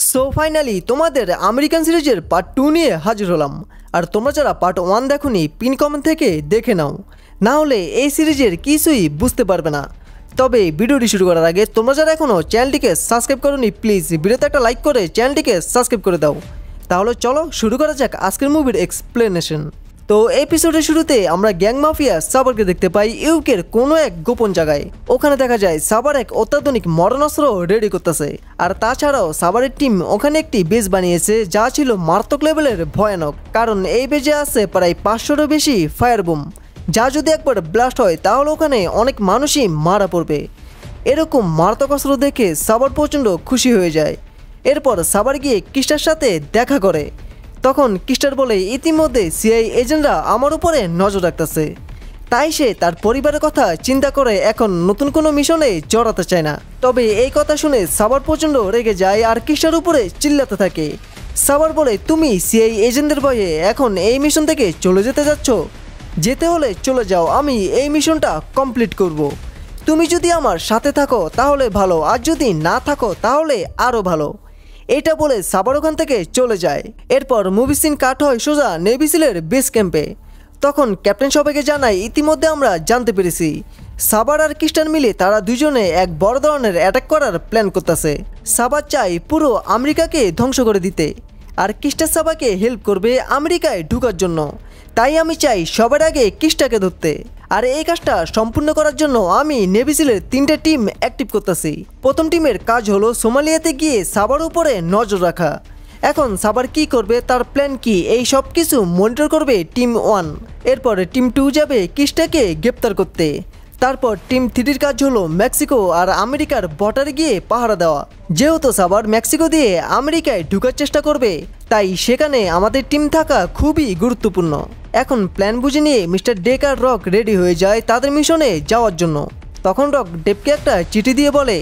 So finally তোমাদের American সিরিজের part 2 নিয়ে হাজির হলাম। আর তোমরা যারা পার্ট 1 দেখোনি পিন কমেন্ট থেকে দেখে নাও, না হলে এই সিরিজের কিছুই বুঝতে পারবে না। তবে ভিডিওটি শুরু করার আগে তোমরা যারা এখনও চ্যানেলটিকে সাবস্ক্রাইব করোনি প্লিজ ভিডিওতে একটা লাইক করে চ্যানেলটিকে সাবস্ক্রাইব করে দাও। তাহলে চলো শুরু করা যাক আজকের মুভির এক্সপ্লেনেশন। তো এপিসোডের শুরুতে আমরা গ্যাং মাফিয়া সাবারকে দেখতে পাই ইউকের কোনো এক গোপন জায়গায়। ওখানে দেখা যায় সাবার এক অত্যাধুনিক মরণাস্ত্র রেডি করতেছে। আর তাছাড়াও সাবারের টিম ওখানে একটি বেজ বানিয়েছে যা ছিল মারাত্মক লেভেলের ভয়ানক, কারণ এই বেজে আছে প্রায় 500-এরও বেশি ফায়ার বুম, যা যদি একবার ব্লাস্ট হয় তাহলে ওখানে অনেক মানুষই মারা পড়বে। এরকম মারাত্মক অস্ত্র দেখে সাবার প্রচণ্ড খুশি হয়ে যায়। এরপর সাবার গিয়ে কিস্টার সাথে দেখা করে। তখন কিস্টার বলে ইতিমধ্যে সিআই এজেন্টরা আমার উপরে নজর রাখতেছে, তাই সে তার পরিবারের কথা চিন্তা করে এখন নতুন কোনো মিশনে জড়াতে চায় না। তবে এই কথা শুনে সাবার প্রচণ্ড রেগে যায় আর কিস্টার উপরে চিল্লাতে থাকে। সাবার বলে তুমি সিআই এজেন্টদের ভয়ে এখন এই মিশন থেকে চলে যেতে যাচ্ছ? যেতে হলে চলে যাও, আমি এই মিশনটা কমপ্লিট করব। তুমি যদি আমার সাথে থাকো তাহলে ভালো, আর যদি না থাকো তাহলে আরও ভালো। এটা বলে সাবার ওখান থেকে চলে যায়। এরপর মুভি সিন কাট হয় সোজা নেভি সিলের বেস ক্যাম্পে। তখন ক্যাপ্টেন সবাইকে জানায় ইতিমধ্যে আমরা জানতে পেরেছি সাবার আর কিস্টান মিলে তারা দুজনে এক বড় ধরনের অ্যাটাক করার প্ল্যান করতেছে। সাবার চাই পুরো আমেরিকাকে ধ্বংস করে দিতে, আর কিস্টার সাবাকে হেল্প করবে আমেরিকায় ঢুকার জন্য। তাই আমি চাই সবার আগে কিস্টাকে ধরতে। আর এই কাজটা সম্পূর্ণ করার জন্য আমি নেভি সিলের 3টে টিম অ্যাক্টিভ করতেছি। প্রথম টিমের কাজ হলো সোমালিয়াতে গিয়ে সাবার উপরে নজর রাখা। এখন সাবার কি করবে, তার প্ল্যান কি, এই সব কিছু মনিটর করবে টিম 1। এরপরে টিম 2 যাবে কিস্টাকে গ্রেপ্তার করতে। তারপর টিম 3-র কাজ হলো মেক্সিকো আর আমেরিকার বর্ডারে গিয়ে পাহারা দেওয়া। যেহেতু সাবার মেক্সিকো দিয়ে আমেরিকায় ঢুকার চেষ্টা করবে, তাই সেখানে আমাদের টিম থাকা খুবই গুরুত্বপূর্ণ। এখন প্ল্যান বুঝে নিয়ে মিস্টার ডেক আর রক রেডি হয়ে যায় তাদের মিশনে যাওয়ার জন্য। তখন রক ডেপকে একটা চিঠি দিয়ে বলে,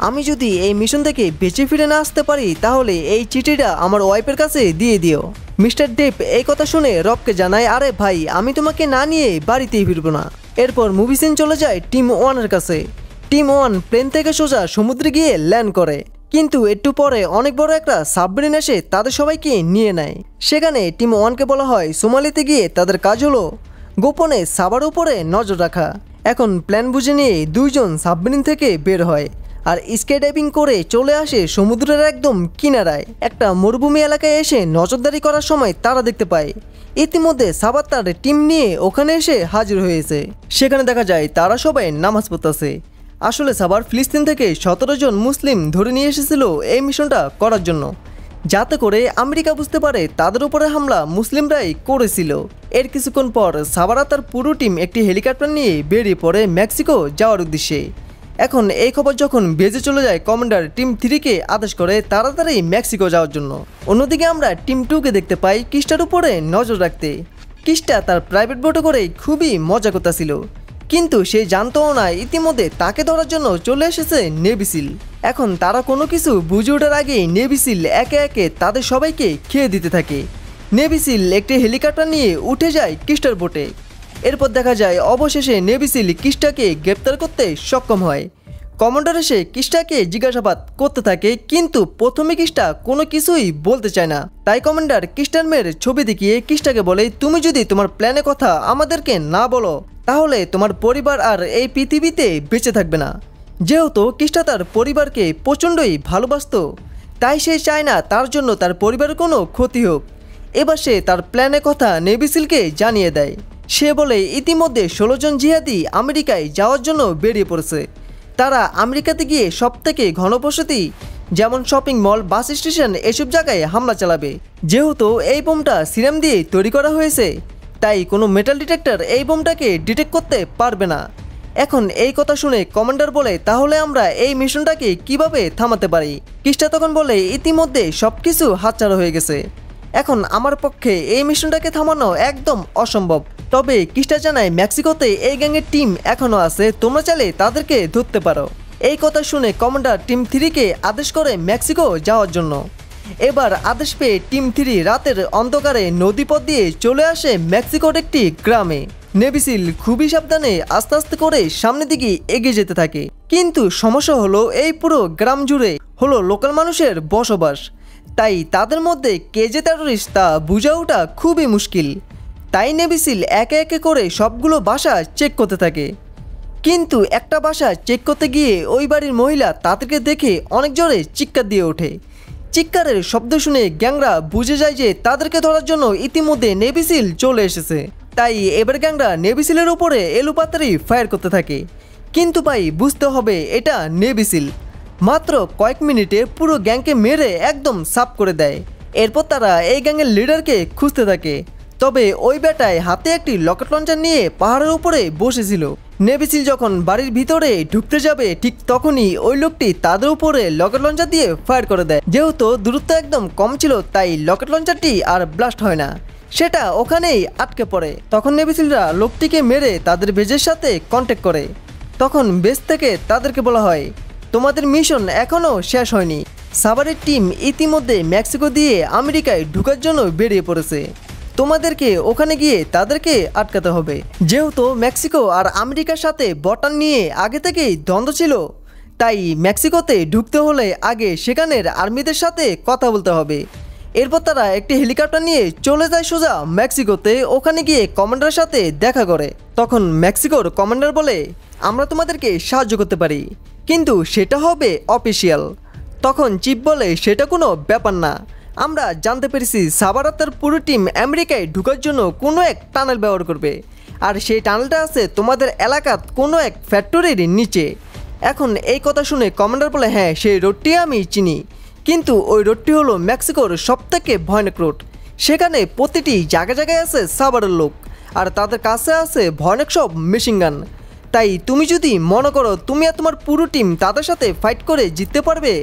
আমি যদি এই মিশন থেকে বেঁচে ফিরে না আসতে পারি তাহলে এই চিঠিটা আমার ওয়াইফের কাছে দিয়ে দিও। মিস্টার ডেপ এই কথা শুনে রককে জানায়, আরে ভাই আমি তোমাকে না নিয়ে বাড়িতেই ফিরবো না। এরপর মুভি সিন চলে যায় টিম 1-এর কাছে। টিম 1 প্লেন থেকে সোজা সমুদ্রে গিয়ে ল্যান্ড করে, কিন্তু একটু পরে অনেক বড় একটা সাবমেরিন এসে তাদের সবাইকে নিয়ে নেয়। সেখানে টিম 1-কে বলা হয় সোমালিতে গিয়ে তাদের কাজ হলো গোপনে সাবার উপরে নজর রাখা। এখন প্ল্যান বুঝে নিয়ে দুইজন সাবমেরিন থেকে বের হয় আর স্কাই ডাইভিং করে চলে আসে সমুদ্রের একদম কিনারায়। একটা মরুভূমি এলাকায় এসে নজরদারি করার সময় তারা দেখতে পায় ইতিমধ্যে সাবার তার টিম নিয়ে ওখানে এসে হাজির হয়েছে। সেখানে দেখা যায় তারা সবাই নামাজ পড়তেছে। আসলে সাবার ফিলিস্তিন থেকে 17 জন মুসলিম ধরে নিয়ে এসেছিল এই মিশনটা করার জন্য, যাতে করে আমেরিকা বুঝতে পারে তাদের উপরে হামলা মুসলিমরাই করেছিল। এর কিছুক্ষণ পর সাবারা তার পুরো টিম একটি হেলিকপ্টার নিয়ে বেরিয়ে পড়ে মেক্সিকো যাওয়ার উদ্দেশ্যে। এখন এই খবর যখন বেজে চলে যায়, কমান্ডার টিম 3-কে আদেশ করে তাড়াতাড়ি মেক্সিকো যাওয়ার জন্য। অন্যদিকে আমরা টিম 2-কে দেখতে পাই কিস্টার উপরে নজর রাখতে। কিস্টা তার প্রাইভেট বোটে করে খুবই মজা করতেছিল, কিন্তু সে জানতো না ইতিমধ্যে তাকে ধরার জন্য চলে এসেছে নেভি সিল। এখন তারা কোনো কিছু বুঝে ওঠার আগেই নেভি সিল একে একে তাদের সবাইকে খেয়ে দিতে থাকে। নেভি সিল একটি হেলিকপ্টার নিয়ে উঠে যায় কিস্টার বোটে। এরপর দেখা যায় অবশেষে নেভি সিল কিস্টাকে গ্রেপ্তার করতে সক্ষম হয়। কমান্ডার এসে কিস্টাকে জিজ্ঞাসাবাদ করতে থাকে, কিন্তু প্রথমে কিস্টা কোনো কিছুই বলতে চায় না। তাই কমান্ডার কিস্টার মেয়ের ছবি দেখিয়ে কিস্টাকে বলে, তুমি যদি তোমার প্ল্যানের কথা আমাদেরকে না বলো তাহলে তোমার পরিবার আর এই পৃথিবীতে বেঁচে থাকবে না। যেহেতু কিস্টা তার পরিবারকে প্রচণ্ডই ভালোবাসত, তাই সে চায় না তার জন্য তার পরিবারের কোনো ক্ষতি হোক। এবার সে তার প্ল্যানের কথা নেভি সিলকে জানিয়ে দেয়। সে বলে ইতিমধ্যে 16 জন জিহাদি আমেরিকায় যাওয়ার জন্য বেরিয়ে পড়েছে। তারা আমেরিকাতে গিয়ে সবথেকে ঘনবসতি যেমন শপিং মল, বাস স্টেশন এসব জায়গায় হামলা চালাবে। যেহেতু এই বোমটা সিরাম দিয়ে তৈরি করা হয়েছে, তাই কোনো মেটাল ডিটেক্টর এই বোমটাকে ডিটেক্ট করতে পারবে না। এখন এই কথা শুনে কমান্ডার বলে, তাহলে আমরা এই মিশনটাকে কিভাবে থামাতে পারি? কিস্টা তখন বলে, ইতিমধ্যে সব কিছু হাতছাড়া হয়ে গেছে, এখন আমার পক্ষে এই মিশনটাকে থামানো একদম অসম্ভব। তবে কিস্টা জানায় মেক্সিকোতে এই গ্যাংয়ের টিম এখনও আছে, তোমরা চাইলে তাদেরকে ধরতে পারো। এই কথা শুনে কমান্ডার টিম 3-কে আদেশ করে মেক্সিকো যাওয়ার জন্য। এবার আদেশ পেয়ে টিম 3 রাতের অন্ধকারে নদীপথ দিয়ে চলে আসে মেক্সিকোর একটি গ্রামে। নেভি সিল খুবই সাবধানে আস্তে আস্তে করে সামনের দিকে এগিয়ে যেতে থাকে, কিন্তু সমস্যা হলো এই পুরো গ্রাম জুড়ে হলো লোকাল মানুষের বসবাস। তাই তাদের মধ্যে কে যে টেররিস্ট তা বোঝা ওঠা খুবই মুশকিল। তাই নেভি সিল একে একে করে সবগুলো বাসা চেক করতে থাকে। কিন্তু একটা বাসা চেক করতে গিয়ে ওই বাড়ির মহিলা তাদেরকে দেখে অনেক জোরে চিৎকার দিয়ে ওঠে। চিৎকারের শব্দ শুনে গ্যাংরা বুঝে যায় যে তাদেরকে ধরার জন্য ইতিমধ্যে নেভি সিল চলে এসেছে। তাই এবার গ্যাংরা নেভি সিলের উপরে এলোপাতাড়ি ফায়ার করতে থাকে। কিন্তু ভাই বুঝতে হবে এটা নেভি সিল মাত্র কয়েক মিনিটে পুরো গ্যাংকে মেরে একদম সাফ করে দেয়। এরপর তারা এই গ্যাংয়ের লিডারকে খুঁজতে থাকে। তবে ওই বেটায় হাতে একটি রকেট লঞ্চার নিয়ে পাহাড়ের উপরে বসেছিল। নেভি সিল যখন বাড়ির ভিতরে ঢুকতে যাবে ঠিক তখনই ওই লোকটি তাদের উপরে রকেট লঞ্চার দিয়ে ফায়ার করে দেয়। যেহেতু দূরত্ব একদম কম ছিল তাই রকেট লঞ্চারটি আর ব্লাস্ট হয় না, সেটা ওখানেই আটকে পড়ে। তখন নেভি সিলরা লোকটিকে মেরে তাদের বেজের সাথে কন্ট্যাক্ট করে। তখন বেস থেকে তাদেরকে বলা হয়, তোমাদের মিশন এখনও শেষ হয়নি। সাভারের টিম ইতিমধ্যে মেক্সিকো দিয়ে আমেরিকায় ঢুকার জন্য বেরিয়ে পড়েছে। তোমাদেরকে ওখানে গিয়ে তাদেরকে আটকাতে হবে। যেহেতু মেক্সিকো আর আমেরিকার সাথে বর্ডার নিয়ে আগে থেকেই দ্বন্দ্ব ছিল, তাই মেক্সিকোতে ঢুকতে হলে আগে সেখানের আর্মিদের সাথে কথা বলতে হবে। এরপর তারা একটি হেলিকপ্টার নিয়ে চলে যায় সোজা মেক্সিকোতে। ওখানে গিয়ে কমান্ডারের সাথে দেখা করে। তখন মেক্সিকোর কমান্ডার বলে, আমরা তোমাদেরকে সাহায্য করতে পারি, কিন্তু সেটা হবে অফিসিয়াল। তখন চিফ বলে, সেটা কোনো ব্যাপার না, আমরা জানতে পেরেছি সাভার তার পুরো টিম আমেরিকায় ঢুকার জন্য কোনো এক টানেল ব্যবহার করবে, আর সেই টানেলটা আছে তোমাদের এলাকার কোনো এক ফ্যাক্টরির নিচে। এখন এই কথা শুনে কমান্ডার বলে, হ্যাঁ সেই রোডটি আমি চিনি, কিন্তু ওই রোডটি হলো মেক্সিকোর সবথেকে ভয়ানক রোড। সেখানে প্রতিটি জায়গায় জায়গায় আছে সাভারের লোক, আর তাদের কাছে আছে ভয়ানক সব মেশিন গান। তাই তুমি যদি মনে করো তুমি আর তোমার পুরো টিম তাদের সাথে ফাইট করে জিততে পারবে,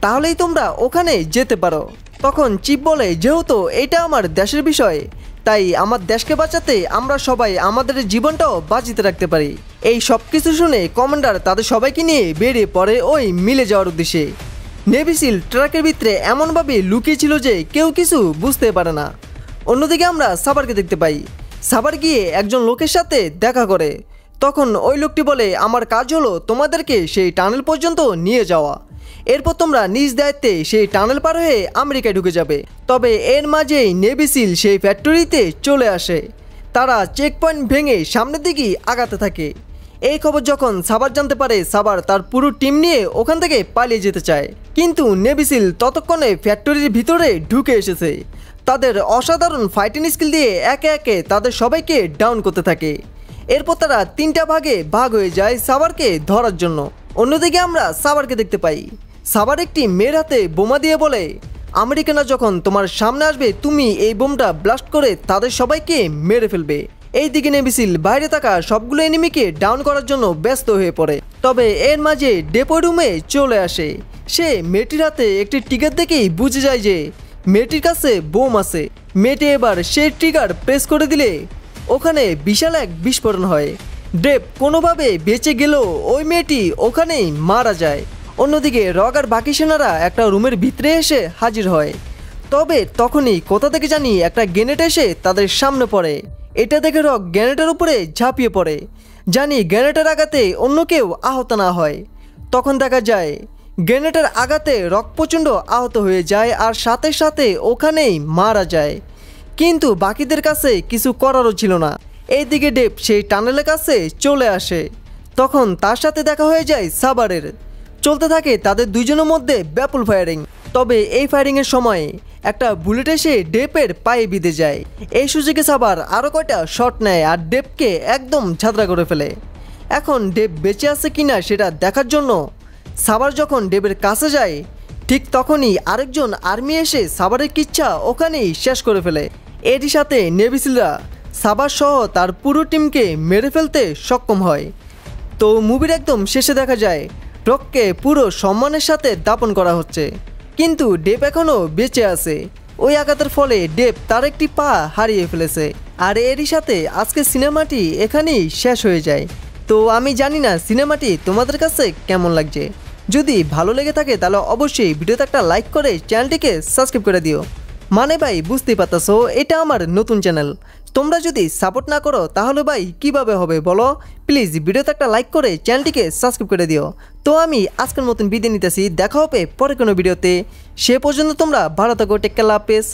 তাহলেই তোমরা ওখানে যেতে পারো। তখন চিফ বলে, যেহেতু এটা আমার দেশের বিষয়, তাই আমার দেশকে বাঁচাতে আমরা সবাই আমাদের জীবনটাও বাঁচিতে রাখতে পারি। এই সব কিছু শুনে কমান্ডার তাদের সবাইকে নিয়ে বেরিয়ে পড়ে ওই মিলে যাওয়ার উদ্দেশ্যে। নেভি সিল ট্রাকের ভিতরে এমনভাবে লুকিয়ে ছিল যে কেউ কিছু বুঝতে পারে না। অন্যদিকে আমরা সাভারকে দেখতে পাই। সাভার গিয়ে একজন লোকের সাথে দেখা করে। তখন ওই লোকটি বলে, আমার কাজ হলো তোমাদেরকে সেই টানেল পর্যন্ত নিয়ে যাওয়া, এরপর তোমরা নিজ দায়িত্বে সেই টানেল পার হয়ে আমেরিকায় ঢুকে যাবে। তবে এর মাঝেই নেভি সিল সেই ফ্যাক্টরিতে চলে আসে। তারা চেক পয়েন্ট ভেঙে সামনের দিকে আগাতে থাকে। এই খবর যখন সাভার জানতে পারে, সাভার তার পুরো টিম নিয়ে ওখান থেকে পালিয়ে যেতে চায়, কিন্তু নেভি সিল ততক্ষণে ফ্যাক্টরির ভিতরে ঢুকে এসেছে। তাদের অসাধারণ ফাইটিং স্কিল দিয়ে একে একে তাদের সবাইকে ডাউন করতে থাকে। এরপর তারা তিনটা ভাগে ভাগ হয়ে যায় সাভারকে ধরার জন্য। অন্যদিকে আমরা সাভারকে দেখতে পাই। সাভার একটি মেয়ের হাতে বোমা দিয়ে বলে, আমেরিকানরা যখন তোমার সামনে আসবে তুমি এই বোমটা ব্লাস্ট করে তাদের সবাইকে মেরে ফেলবে। এইদিকে নেভি সিল বাইরে থাকা সবগুলো এনিমিকে ডাউন করার জন্য ব্যস্ত হয়ে পড়ে। তবে এর মাঝে ডেপো রুমে চলে আসে। সে মেয়েটির হাতে একটি ট্রিগার দেখেই বুঝে যায় যে মেয়েটির কাছে বোম আছে। মেয়েটি এবার সেই ট্রিগার প্রেস করে দিলে ওখানে বিশাল এক বিস্ফোরণ হয়। ডেপ কোনোভাবে বেঁচে গেলেও ওই মেয়েটি ওখানেই মারা যায়। অন্যদিকে রক আর বাকি সেনারা একটা রুমের ভিতরে এসে হাজির হয়। তবে তখনই কোথা থেকে জানি একটা গ্রেনেড এসে তাদের সামনে পড়ে। এটা দেখে রক গ্রেনেডের উপরে ঝাঁপিয়ে পড়ে, জানি গ্রেনেডের আঘাতে অন্য কেউ আহত না হয়। তখন দেখা যায় গ্রেনেডের আঘাতে রক প্রচণ্ড আহত হয়ে যায় আর সাথে সাথে ওখানেই মারা যায়। কিন্তু বাকিদের কাছে কিছু করারও ছিল না। এইদিকে ডেপ সেই টানেলের কাছে চলে আসে। তখন তার সাথে দেখা হয়ে যায় সাভারের। চলতে থাকে তাদের দুইজনের মধ্যে ব্যাপল ফায়ারিং। তবে এই ফায়ারিংয়ের সময় একটা বুলেট এসে ডেপের পায়ে বিঁধে যায়। এই সুযোগে সাভার আরও কয়টা শট নেয় আর ডেপকে একদম ঝাঁতরা করে ফেলে। এখন ডেপ বেঁচে আছে কিনা সেটা দেখার জন্য সাভার যখন ডেপের কাছে যায়, ঠিক তখনই আরেকজন আর্মি এসে সাভারের কিচ্ছা ওখানেই শেষ করে ফেলে। এরই সাথে নেভি সিলরা সাভার সহ তার পুরো টিমকে মেরে ফেলতে সক্ষম হয়। তো মুভির একদম শেষে দেখা যায় রককে পুরো সম্মানের সাথে দাপন করা হচ্ছে, কিন্তু ডেপ এখনও বেঁচে আছে। ওই আঘাতের ফলে ডেপ তার একটি পা হারিয়ে ফেলেছে। আর এরই সাথে আজকে সিনেমাটি এখানেই শেষ হয়ে যায়। তো আমি জানি না সিনেমাটি তোমাদের কাছে কেমন লাগছে। যদি ভালো লেগে থাকে তাহলে অবশ্যই ভিডিওতে একটা লাইক করে চ্যানেলটিকে সাবস্ক্রাইব করে দিও। মানে ভাই বুঝতেই পারতেছো এটা আমার নতুন চ্যানেল, তোমরা যদি সাপোর্ট না করো তাহলে ভাই কিভাবে হবে বলো। প্লিজ ভিডিওতে একটা লাইক করে চ্যানেলটিকে সাবস্ক্রাইব করে দিও। তো আমি আজকের মতন বিদায় নিতেছি, দেখা হবে পরে কোনো ভিডিওতে। সে পর্যন্ত তোমরা ভালো থাকো, টেক কেয়ার, আল্লাহ হাফেজ।